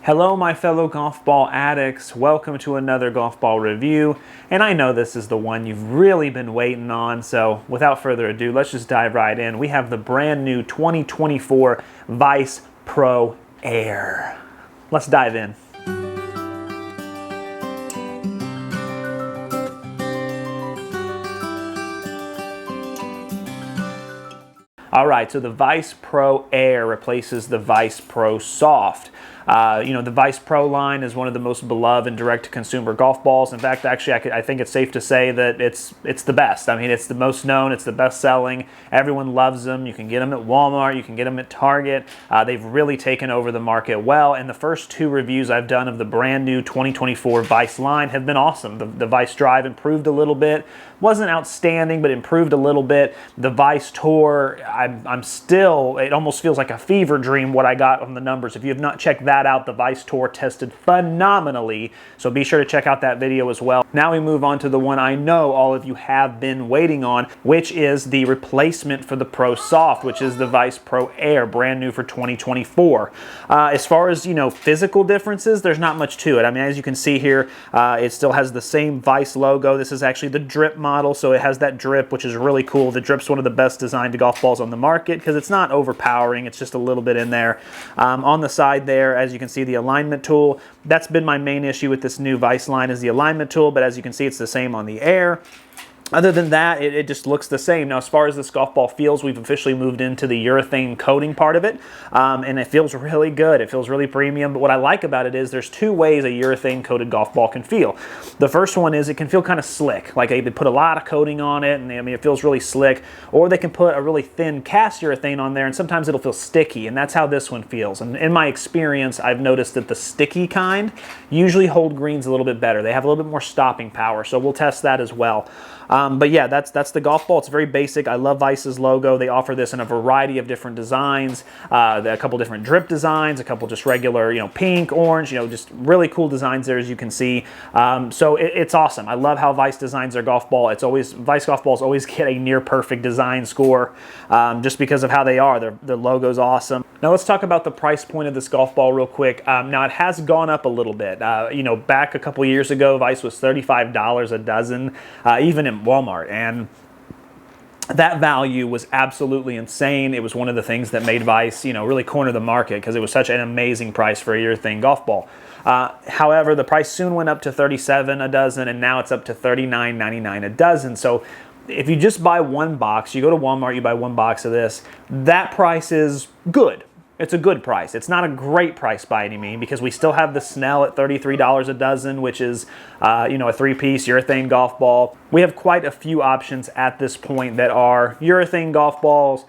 Hello my fellow golf ball addicts, welcome to another golf ball review, and I know this is the one you've really been waiting on, so without further ado, let's just dive right in. We have the brand new 2024 Vice Pro Air. Let's dive in. All right, so the Vice Pro Air replaces the Vice Pro Soft. The Vice Pro line is one of the most beloved and direct-to-consumer golf balls. In fact, actually, I think it's safe to say that it's the best. I mean, it's the most known, it's the best-selling. Everyone loves them. You can get them at Walmart, you can get them at Target. They've really taken over the market well, and the first two reviews I've done of the brand new 2024 Vice line have been awesome. The Vice Drive improved a little bit. Wasn't outstanding, but improved a little bit. The Vice Tour, I'm still, it almost feels like a fever dream what I got on the numbers. If you have not checked that out, the Vice Tour tested phenomenally, so be sure to check out that video as well. Now we move on to the one I know all of you have been waiting on, which is the replacement for the Pro Soft, which is the Vice Pro Air, brand new for 2024. As far as, physical differences, there's not much to it. I mean, as you can see here, it still has the same Vice logo. This is actually the drip model, so it has that drip, which is really cool. The drip's one of the best designed golf balls on the market because it's not overpowering. It's just a little bit in there. On the side there, as you can see, the alignment tool. That's been my main issue with this new Vice line is the alignment tool, but as you can see, it's the same on the Air. Other than that, it just looks the same. Now, as far as this golf ball feels, we've officially moved into the urethane coating part of it, and it feels really good. It feels really premium, but what I like about it is there's two ways a urethane-coated golf ball can feel. The first one is it can feel kind of slick, like they put a lot of coating on it, and it feels really slick, or they can put a really thin cast urethane on there, and sometimes it'll feel sticky, and that's how this one feels. And in my experience, I've noticed that the sticky kind usually hold greens a little bit better. They have a little bit more stopping power, so we'll test that as well. But yeah, that's the golf ball. It's very basic. I love Vice's logo. They offer this in a variety of different designs, a couple different drip designs, a couple just regular, pink, orange, just really cool designs there, as you can see. So it's awesome. I love how Vice designs their golf ball. Vice golf balls always get a near perfect design score, just because of how they are. Their logo's awesome. Now let's talk about the price point of this golf ball real quick. Now it has gone up a little bit. Back a couple years ago, Vice was $35 a dozen, even in Walmart, and that value was absolutely insane. It was one of the things that made Vice, really corner the market because it was such an amazing price for a urethane golf ball. However, the price soon went up to $37 a dozen, and now it's up to $39.99 a dozen. So if you just buy one box, you go to Walmart, you buy one box of this, that price is good. It's a good price. It's not a great price by any means because we still have the Snell at $33 a dozen, which is, a three-piece urethane golf ball. We have quite a few options at this point that are urethane golf balls,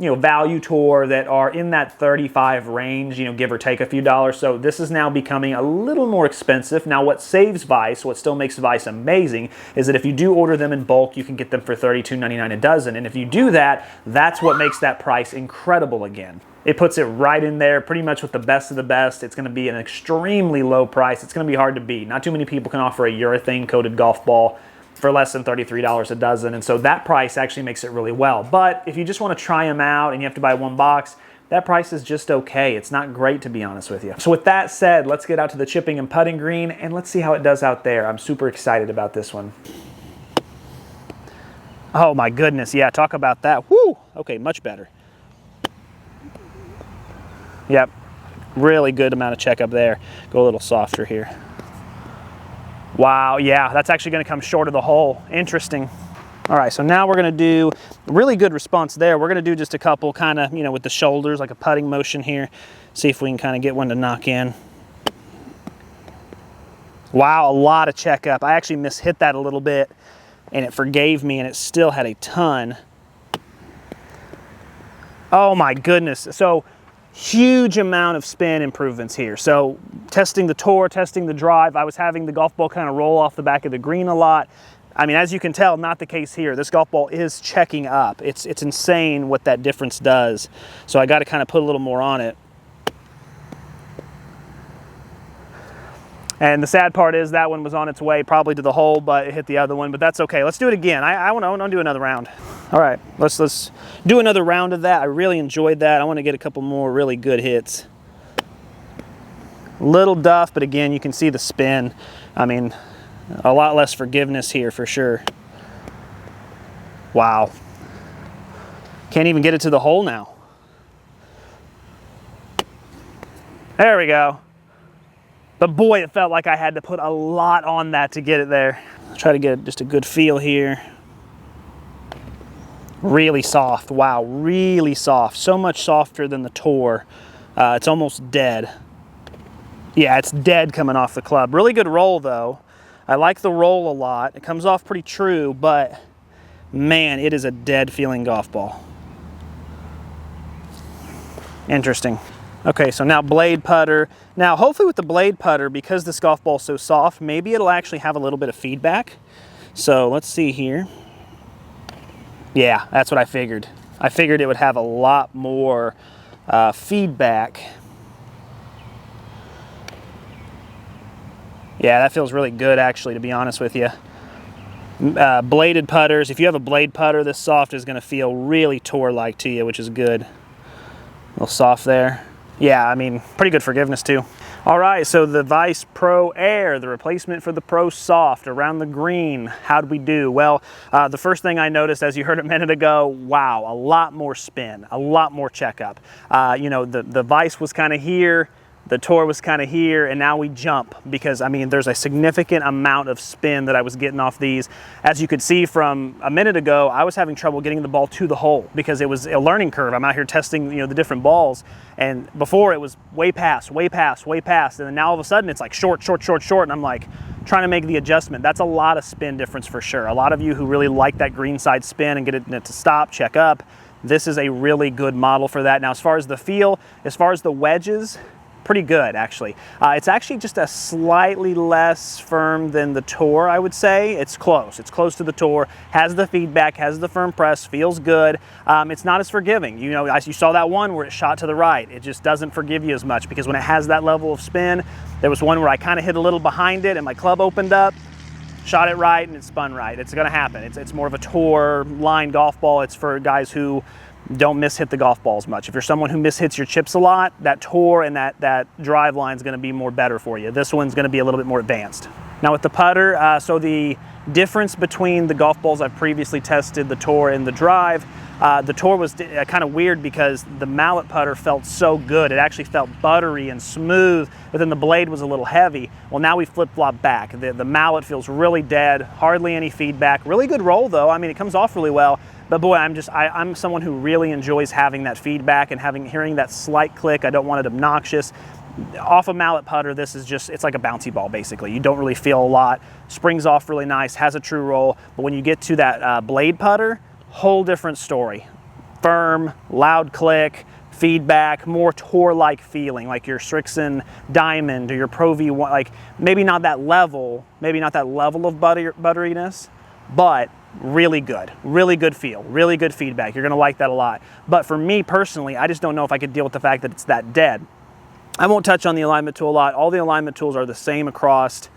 value tour that are in that 35 range, give or take a few dollars. So this is now becoming a little more expensive. Now what saves Vice, what still makes Vice amazing, is that if you do order them in bulk, you can get them for $32.99 a dozen. And if you do that, that's what makes that price incredible again. It puts it right in there pretty much with the best of the best. It's going to be an extremely low price. It's going to be hard to beat. Not too many people can offer a urethane coated golf ball for less than $33 a dozen, and so that price actually makes it really well. But if you just want to try them out and you have to buy one box, that price is just okay. It's not great, to be honest with you. So with that said, let's get out to the chipping and putting green and let's see how it does out there. I'm super excited about this one. Oh my goodness, yeah, talk about that. Woo! Okay, much better. Yep, really good amount of checkup there. Go a little softer here. Wow, yeah, that's actually going to come short of the hole. Interesting. All right, so now we're going to do a really good response there. We're going to do just a couple kind of, with the shoulders, like a putting motion here. See if we can kind of get one to knock in. Wow, a lot of checkup. I actually mishit that a little bit, and it forgave me, and it still had a ton. Oh my goodness. So huge amount of spin improvements here. So testing the tour, testing the drive, I was having the golf ball kind of roll off the back of the green a lot. I mean, as you can tell, not the case here. This golf ball is checking up. It's insane what that difference does. So I got to kind of put a little more on it. And the sad part is that one was on its way probably to the hole, but it hit the other one, but that's okay. Let's do it again. I want to do another round. All right, let's do another round of that. I really enjoyed that. I want to get a couple more really good hits. Little duff, but again, you can see the spin. I mean, a lot less forgiveness here for sure. Wow. Can't even get it to the hole now. There we go. But boy, it felt like I had to put a lot on that to get it there. I'll try to get just a good feel here. Really soft, wow, really soft. So much softer than the Tour. It's almost dead. Yeah, it's dead coming off the club. Really good roll though. I like the roll a lot. It comes off pretty true, but man, it is a dead feeling golf ball. Interesting. Okay, so now blade putter. Now, hopefully with the blade putter, because this golf ball is so soft, maybe it'll actually have a little bit of feedback. So let's see here. Yeah, that's what I figured. I figured it would have a lot more feedback. Yeah, that feels really good actually, to be honest with you. Bladed putters, if you have a blade putter this soft is going to feel really Tour-like to you, which is good. A little soft there. Yeah, I mean, pretty good forgiveness too. All right, so the Vice Pro Air, the replacement for the Pro Soft around the green. How'd we do? Well, the first thing I noticed, as you heard a minute ago, wow, a lot more spin, a lot more checkup. You know, the Vice was kind of here, the Tour was kind of here, and now we jump because, I mean, there's a significant amount of spin that I was getting off these. As you could see from a minute ago, I was having trouble getting the ball to the hole because it was a learning curve. I'm out here testing, you know, the different balls, and before it was way past, way past, way past, and then now all of a sudden it's like short, short, short, short, and I'm like trying to make the adjustment. That's a lot of spin difference for sure. A lot of you who really like that green side spin and get it to stop, check up, this is a really good model for that. Now, as far as the feel, as far as the wedges, pretty good actually. It's actually just a slightly less firm than the Tour, I would say. It's close to the Tour, has the feedback, has the firm press, feels good. It's not as forgiving. You know, as you saw that one where it shot to the right, it just doesn't forgive you as much because when it has that level of spin, there was one where I kind of hit a little behind it and my club opened up, shot it right and it spun right. It's gonna happen. It's more of a Tour line golf ball. It's for guys who don't mishit the golf balls much. If you're someone who mishits your chips a lot, that Tour and that drive line is going to be more better for you. This one's going to be a little bit more advanced. Now with the putter, so the difference between the golf balls I've previously tested, the Tour and the drive, the Tour was kind of weird because the mallet putter felt so good. It actually felt buttery and smooth, but then the blade was a little heavy. Well, now we flip-flop back. The mallet feels really dead, hardly any feedback. Really good roll though. I mean, it comes off really well. But boy, I'm someone who really enjoys having that feedback and hearing that slight click. I don't want it obnoxious. Off a mallet putter, this is just, it's like a bouncy ball basically. You don't really feel a lot. Springs off really nice, has a true roll. But when you get to that blade putter, whole different story. Firm, loud click, feedback, more Tour-like feeling, like your Srixon Diamond or your Pro V1, like maybe not that level of butteriness, but really good feel, really good feedback. You're gonna like that a lot. But for me personally, I just don't know if I could deal with the fact that it's that dead. I won't touch on the alignment tool a lot. All the alignment tools are the same across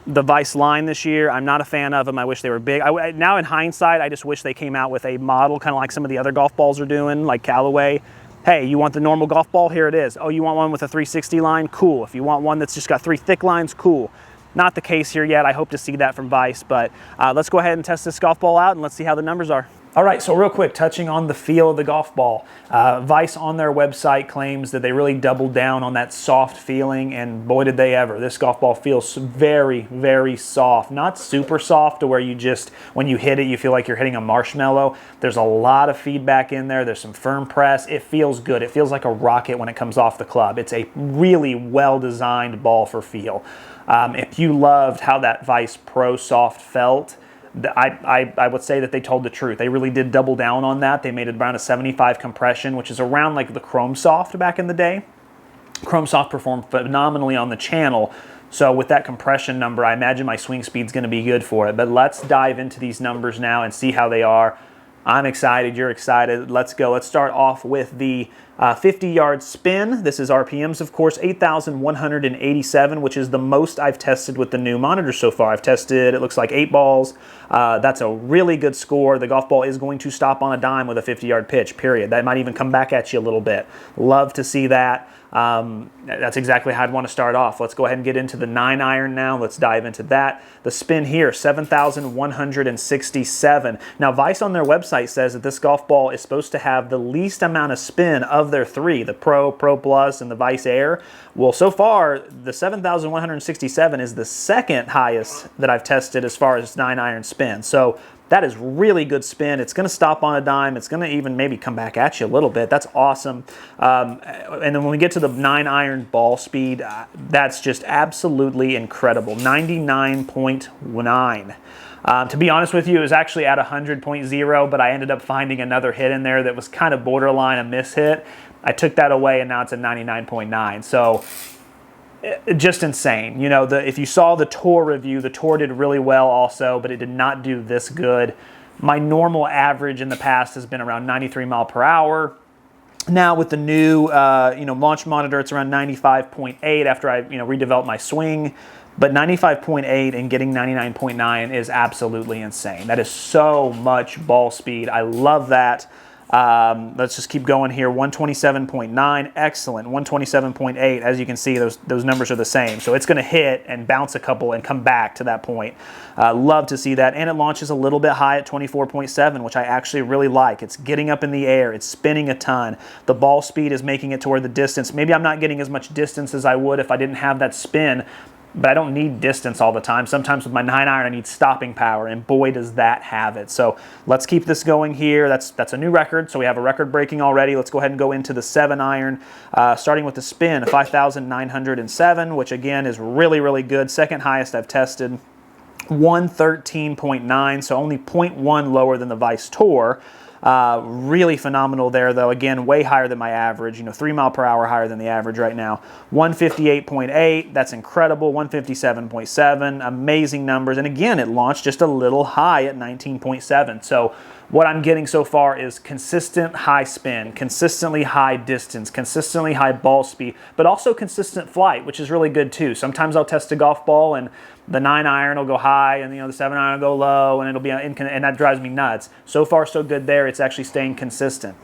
the Vice line this year. I'm not a fan of them. I wish they were big. Now in hindsight, I just wish they came out with a model kind of like some of the other golf balls are doing, like Callaway. Hey, you want the normal golf ball? Here it is. Oh, you want one with a 360 line? Cool. If you want one that's just got 3 thick lines, cool. Not the case here yet. I hope to see that from Vice, but let's go ahead and test this golf ball out and let's see how the numbers are. All right, so real quick, touching on the feel of the golf ball. Vice on their website claims that they really doubled down on that soft feeling, and boy did they ever. This golf ball feels very, very soft. Not super soft to where you just, when you hit it, you feel like you're hitting a marshmallow. There's a lot of feedback in there. There's some firm press. It feels good. It feels like a rocket when it comes off the club. It's a really well-designed ball for feel. If you loved how that Vice Pro Soft felt, I would say that they told the truth. They really did double down on that. They made it around a 75 compression, which is around like the Chrome Soft back in the day. Chrome Soft performed phenomenally on the channel. So with that compression number, I imagine my swing speed's going to be good for it. But let's dive into these numbers now and see how they are. I'm excited. You're excited. Let's go. Let's start off with the 50-yard spin. This is RPMs, of course, 8,187, which is the most I've tested with the new monitor so far. I've tested, it looks like 8 balls. That's a really good score. The golf ball is going to stop on a dime with a 50-yard pitch, period. That might even come back at you a little bit. Love to see that. That's exactly how I'd want to start off. Let's go ahead and get into the 9-iron now. Let's dive into that. The spin here, 7,167. Now, Vice on their website says that this golf ball is supposed to have the least amount of spin of their three, the Pro, Pro Plus, and the Vice Air. Well, so far, the 7,167 is the second highest that I've tested as far as 9-iron spin. So that is really good spin. It's going to stop on a dime. It's going to even maybe come back at you a little bit. That's awesome. And then when we get to the 9-iron ball speed, that's just absolutely incredible. 99.9. To be honest with you, it was actually at 100.0, but I ended up finding another hit in there that was kind of borderline a miss hit. I took that away, and now it's at 99.9. So just insane. You know, if you saw the Tour review, the Tour did really well also, but it did not do this good. My normal average in the past has been around 93 mile per hour. Now with the new, launch monitor, it's around 95.8 after I, redeveloped my swing. But 95.8 and getting 99.9 is absolutely insane. That is so much ball speed. I love that. Let's just keep going here. 127.9, excellent. 127.8, as you can see, those numbers are the same. So it's going to hit and bounce a couple and come back to that point. Love to see that. And it launches a little bit high at 24.7, which I actually really like. It's getting up in the air. It's spinning a ton. The ball speed is making it toward the distance. Maybe I'm not getting as much distance as I would if I didn't have that spin, but I don't need distance all the time. Sometimes with my 9-iron, I need stopping power, and boy, does that have it. So let's keep this going here. That's a new record, so we have a record breaking already. Let's go ahead and go into the 7-iron, starting with the spin, 5,907, which again is really, really good. Second highest I've tested. 113.9, so only 0.1 lower than the Vice Tour. Really phenomenal there, though. Again, way higher than my average. 3 mile per hour higher than the average right now. 158.8, that's incredible. 157.7, amazing numbers. And again, it launched just a little high at 19.7. So what I'm getting so far is consistent high spin, consistently high distance, consistently high ball speed, but also consistent flight, which is really good too. Sometimes I'll test a golf ball and the 9-iron will go high and the 7-iron will go low, and it'll be and that drives me nuts. So far so good there. It's actually staying consistent.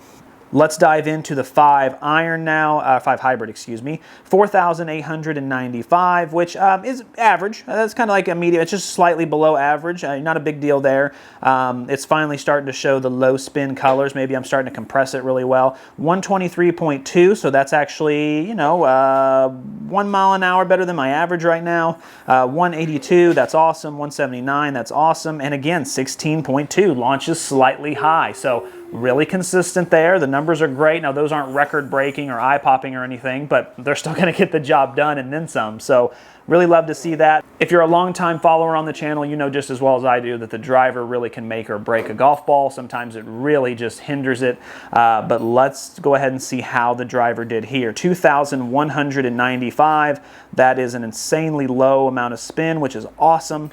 Let's dive into the 5-iron now, 5 hybrid, excuse me. 4,895, which is average. That's kind of like a medium. It's just slightly below average. Not a big deal there. It's finally starting to show the low spin colors. Maybe I'm starting to compress it really well. 123.2, so that's actually, 1 mile an hour better than my average right now. 182, that's awesome. 179, that's awesome. And again, 16.2, launches slightly high. So really consistent there. The numbers are great. Now, those aren't record-breaking or eye-popping or anything, but they're still going to get the job done and then some. So really love to see that. If you're a long-time follower on the channel, you know just as well as I do that the driver really can make or break a golf ball. Sometimes it really just hinders it. But let's go ahead and see how the driver did here. 2,195. That is an insanely low amount of spin, which is awesome.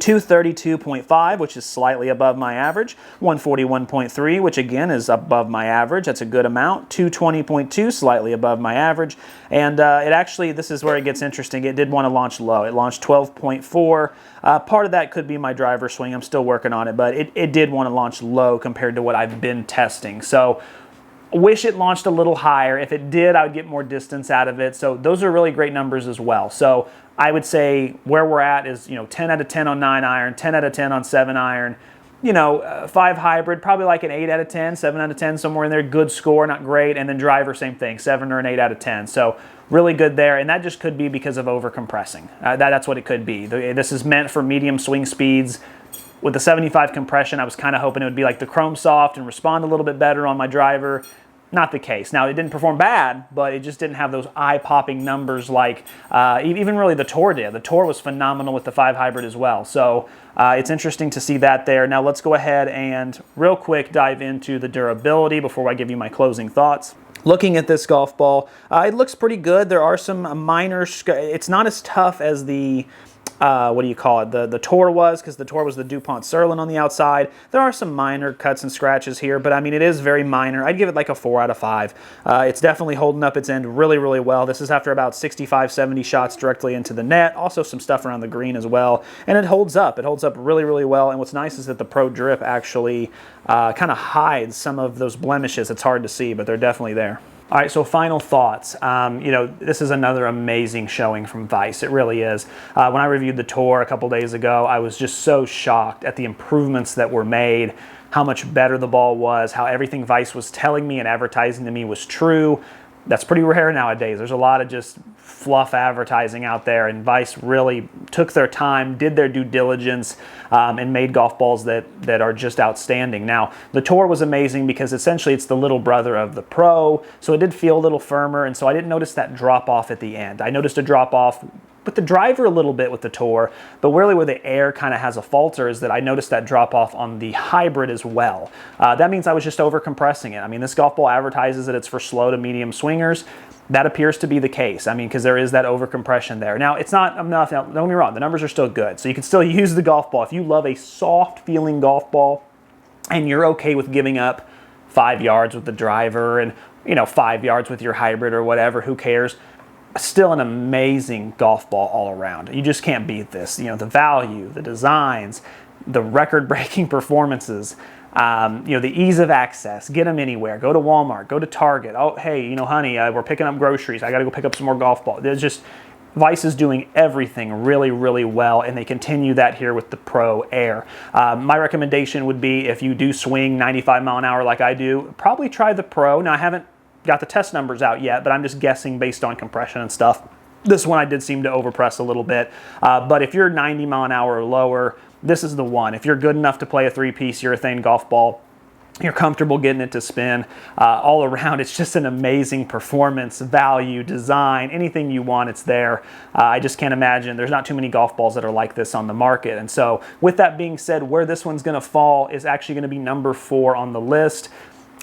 232.5, which is slightly above my average. 141.3, which again is above my average. That's a good amount. 220.2, slightly above my average. And it actually, this is where it gets interesting. It did want to launch low. It launched 12.4. Part of that could be my driver swing. I'm still working on it, but it did want to launch low compared to what I've been testing. So wish it launched a little higher. If it did, I would get more distance out of it. So those are really great numbers as well. So I would say where we're at is, 10 out of 10 on 9-iron, 10 out of 10 on 7-iron, 5 hybrid, probably like an 8 out of 10, 7 out of 10, somewhere in there. Good score, not great. And then driver, same thing, 7 or an 8 out of 10. So really good there. And that just could be because of over-compressing. That's what it could be. This is meant for medium swing speeds. With the 75 compression, I was kind of hoping it would be like the Chrome Soft and respond a little bit better on my driver. Not the case. Now, it didn't perform bad, but it just didn't have those eye-popping numbers like even really the Tour did. The Tour was phenomenal with the 5 hybrid as well. So it's interesting to see that there. Now, let's go ahead and real quick dive into the durability before I give you my closing thoughts. Looking at this golf ball, it looks pretty good. There are some minor, it's not as tough as the what do you call it, the Tour was, because the Tour was the DuPont Surlyn on the outside. There are some minor cuts and scratches here, but I mean, it is very minor. I'd give it like a 4 out of 5. It's definitely holding up its end really, really well. This is after about 65, 70 shots directly into the net. Also some stuff around the green as well, and it holds up. It holds up really, really well, and what's nice is that the Pro Drip actually kind of hides some of those blemishes. It's hard to see, but they're definitely there. All right, so final thoughts. You know, this is another amazing showing from Vice. It really is. When I reviewed the Tour a couple days ago, I was just so shocked at the improvements that were made, how much better the ball was, how everything Vice was telling me and advertising to me was true. That's pretty rare nowadays. There's a lot of just fluff advertising out there, and Vice really took their time, did their due diligence, and made golf balls that are just outstanding. Now, the Tour was amazing because essentially it's the little brother of the Pro, so it did feel a little firmer, and so I didn't notice that drop off at the end. I noticed a drop off with the driver a little bit with the Tour, but really where the Air kind of has a falter is that I noticed that drop off on the Hybrid as well. That means I was just over compressing it. I mean, this golf ball advertises that it's for slow to medium swingers. That appears to be the case. I mean, because there is that over compression there. Now, it's not enough. Now, don't get me wrong, the numbers are still good. So you can still use the golf ball. If you love a soft feeling golf ball and you're okay with giving up 5 yards with the driver and, you know, 5 yards with your Hybrid or whatever, who cares? Still an amazing golf ball all around. You just can't beat this. You know, the value, the designs, the record-breaking performances, you know, the ease of access, get them anywhere. Go to Walmart, go to Target. Oh, hey, you know, honey, we're picking up groceries. I got to go pick up some more golf balls. There's just, Vice is doing everything really, really well, and they continue that here with the Pro Air. My recommendation would be, if you do swing 95 mile an hour like I do, probably try the Pro. Now, I haven't got the test numbers out yet, but I'm just guessing based on compression and stuff. This one I did seem to overpress a little bit, but if you're 90 mile an hour or lower, this is the one. If you're good enough to play a 3-piece urethane golf ball, you're comfortable getting it to spin, all around, it's just an amazing performance, value, design, anything you want, it's there. I just can't imagine, there's not too many golf balls that are like this on the market. And so with that being said, where this one's gonna fall is actually gonna be number 4 on the list.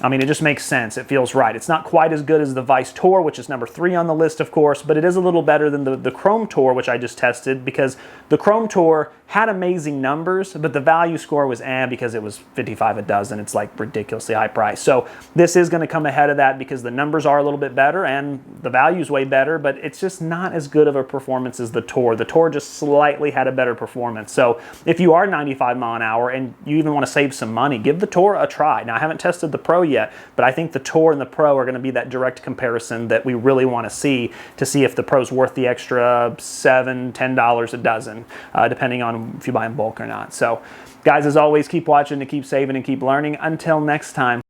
I mean, it just makes sense. It feels right. It's not quite as good as the Vice Tour, which is number 3 on the list, of course, but it is a little better than the Chrome Tour, which I just tested, because the Chrome Tour had amazing numbers, but the value score was because it was 55 a dozen. It's like ridiculously high price. So this is going to come ahead of that because the numbers are a little bit better and the value's way better, but it's just not as good of a performance as the Tour. The Tour just slightly had a better performance. So if you are 95 mile an hour and you even want to save some money, give the Tour a try. Now, I haven't tested the Pro yet, but I think the Tour and the Pro are going to be that direct comparison that we really want to see if the Pro's worth the extra $7, $10 a dozen, depending on if you buy in bulk or not. So, guys, as always, keep watching to keep saving and keep learning. Until next time.